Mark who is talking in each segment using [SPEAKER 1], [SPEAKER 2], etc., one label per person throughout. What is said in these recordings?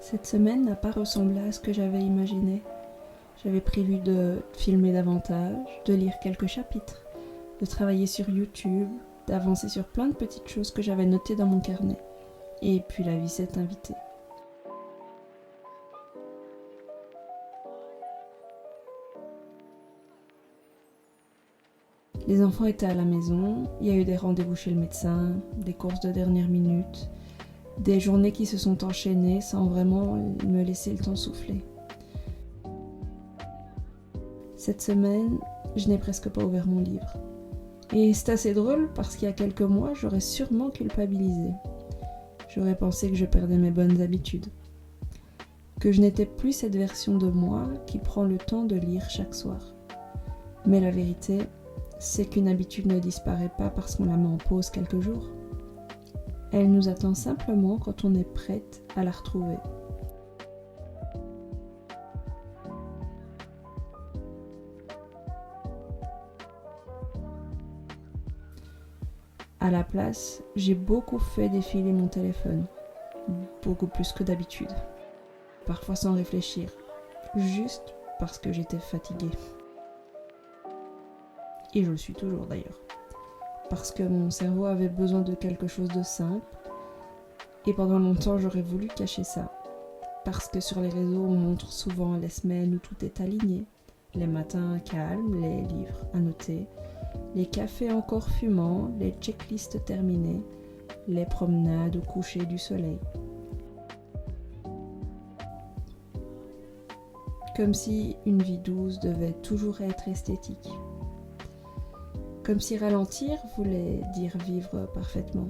[SPEAKER 1] Cette semaine n'a pas ressemblé à ce que j'avais imaginé. J'avais prévu de filmer davantage, de lire quelques chapitres, de travailler sur YouTube, d'avancer sur plein de petites choses que j'avais notées dans mon carnet. Et puis la vie s'est invitée. Les enfants étaient à la maison, il y a eu des rendez-vous chez le médecin, des courses de dernière minute, des journées qui se sont enchaînées sans vraiment me laisser le temps souffler. Cette semaine, je n'ai presque pas ouvert mon livre. Et c'est assez drôle parce qu'il y a quelques mois, j'aurais sûrement culpabilisé. J'aurais pensé que je perdais mes bonnes habitudes. Que je n'étais plus cette version de moi qui prend le temps de lire chaque soir. Mais la vérité, c'est qu'une habitude ne disparaît pas parce qu'on la met en pause quelques jours. Elle nous attend simplement quand on est prête à la retrouver. À la place, j'ai beaucoup fait défiler mon téléphone, beaucoup plus que d'habitude, parfois sans réfléchir, juste parce que j'étais fatiguée. Et je le suis toujours d'ailleurs, parce que mon cerveau avait besoin de quelque chose de simple, et pendant longtemps j'aurais voulu cacher ça, parce que sur les réseaux on montre souvent les semaines où tout est aligné, les matins calmes, les livres annotés, les cafés encore fumants, les checklists terminées, les promenades au coucher du soleil. Comme si une vie douce devait toujours être esthétique. Comme si ralentir voulait dire vivre parfaitement.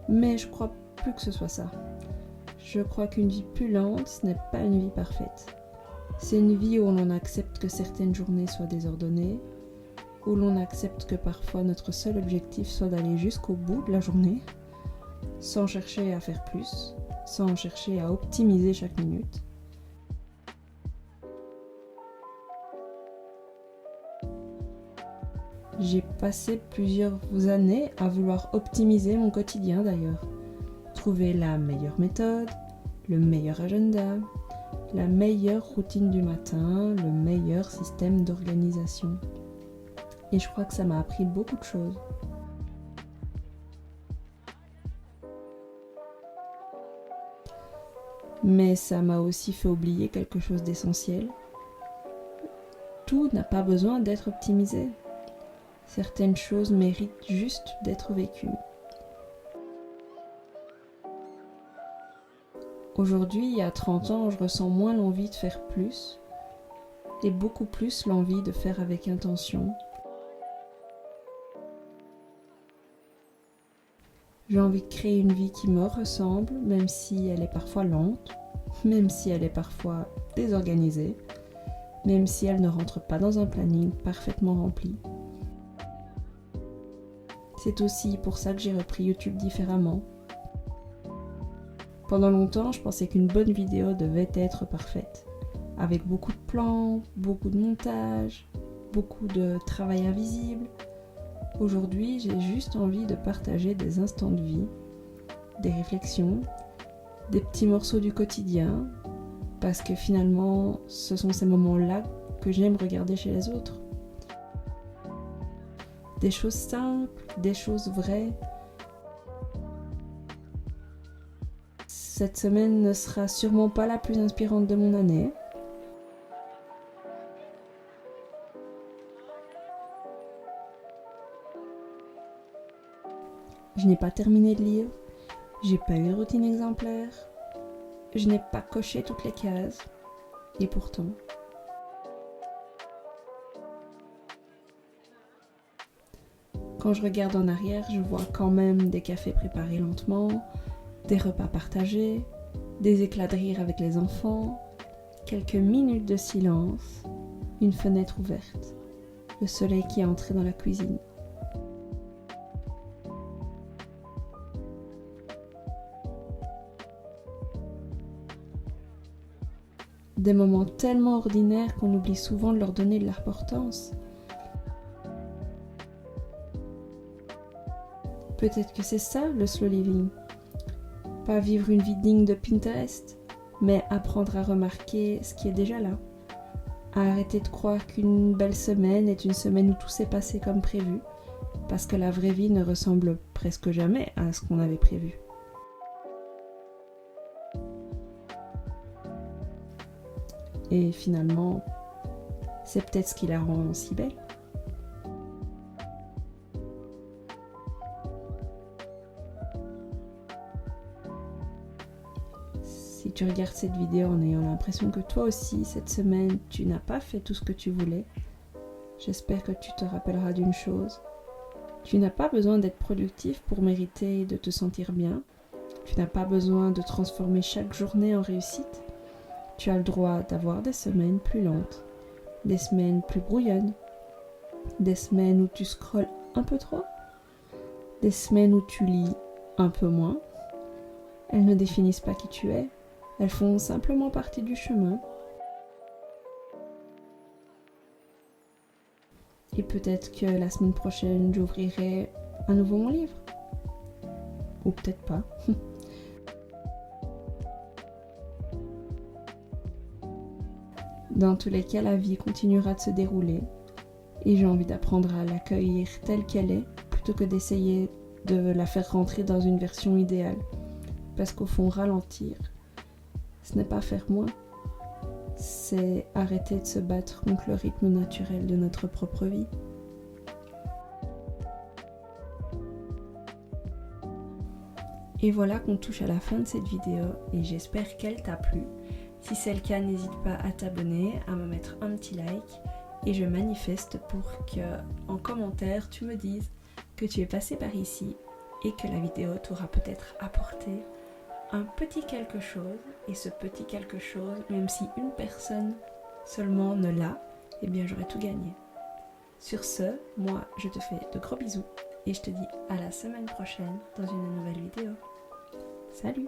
[SPEAKER 1] Mais je crois plus que ce soit ça. Je crois qu'une vie plus lente, ce n'est pas une vie parfaite. C'est une vie où l'on accepte que certaines journées soient désordonnées, où l'on accepte que parfois notre seul objectif soit d'aller jusqu'au bout de la journée, sans chercher à faire plus, sans chercher à optimiser chaque minute. J'ai passé plusieurs années à vouloir optimiser mon quotidien d'ailleurs. Trouver la meilleure méthode, le meilleur agenda, la meilleure routine du matin, le meilleur système d'organisation. Et je crois que ça m'a appris beaucoup de choses. Mais ça m'a aussi fait oublier quelque chose d'essentiel. Tout n'a pas besoin d'être optimisé. Certaines choses méritent juste d'être vécues. Aujourd'hui, il y a 30 ans, je ressens moins l'envie de faire plus et beaucoup plus l'envie de faire avec intention. J'ai envie de créer une vie qui me ressemble, même si elle est parfois lente, même si elle est parfois désorganisée, même si elle ne rentre pas dans un planning parfaitement rempli. C'est aussi pour ça que j'ai repris YouTube différemment. Pendant longtemps, je pensais qu'une bonne vidéo devait être parfaite, avec beaucoup de plans, beaucoup de montage, beaucoup de travail invisible. Aujourd'hui, j'ai juste envie de partager des instants de vie, des réflexions, des petits morceaux du quotidien, parce que finalement, ce sont ces moments-là que j'aime regarder chez les autres. Des choses simples, des choses vraies. Cette semaine ne sera sûrement pas la plus inspirante de mon année. Je n'ai pas terminé de lire, j'ai pas eu de routine exemplaire, je n'ai pas coché toutes les cases, et pourtant... Quand je regarde en arrière, je vois quand même des cafés préparés lentement, des repas partagés, des éclats de rire avec les enfants, quelques minutes de silence, une fenêtre ouverte, le soleil qui est entré dans la cuisine. Des moments tellement ordinaires qu'on oublie souvent de leur donner de l'importance. Peut-être que c'est ça le slow living. Pas vivre une vie digne de Pinterest, mais apprendre à remarquer ce qui est déjà là. À arrêter de croire qu'une belle semaine est une semaine où tout s'est passé comme prévu, parce que la vraie vie ne ressemble presque jamais à ce qu'on avait prévu. Et finalement, c'est peut-être ce qui la rend si belle. Si tu regardes cette vidéo en ayant l'impression que toi aussi, cette semaine, tu n'as pas fait tout ce que tu voulais, j'espère que tu te rappelleras d'une chose. Tu n'as pas besoin d'être productif pour mériter de te sentir bien. Tu n'as pas besoin de transformer chaque journée en réussite. Tu as le droit d'avoir des semaines plus lentes, des semaines plus brouillonnes, des semaines où tu scrolles un peu trop, des semaines où tu lis un peu moins. Elles ne définissent pas qui tu es. Elles font simplement partie du chemin. Et peut-être que la semaine prochaine, j'ouvrirai à nouveau mon livre. Ou peut-être pas. Dans tous les cas, la vie continuera de se dérouler. Et j'ai envie d'apprendre à l'accueillir telle qu'elle est, plutôt que d'essayer de la faire rentrer dans une version idéale. Parce qu'au fond, ralentir, ce n'est pas faire moins, c'est arrêter de se battre contre le rythme naturel de notre propre vie. Et voilà qu'on touche à la fin de cette vidéo et j'espère qu'elle t'a plu. Si c'est le cas, n'hésite pas à t'abonner, à me mettre un petit like et je manifeste pour que en commentaire tu me dises que tu es passé par ici et que la vidéo t'aura peut-être apporté un petit quelque chose, et ce petit quelque chose, même si une personne seulement ne l'a, eh bien j'aurais tout gagné. Sur ce, moi je te fais de gros bisous et je te dis à la semaine prochaine dans une nouvelle vidéo. Salut!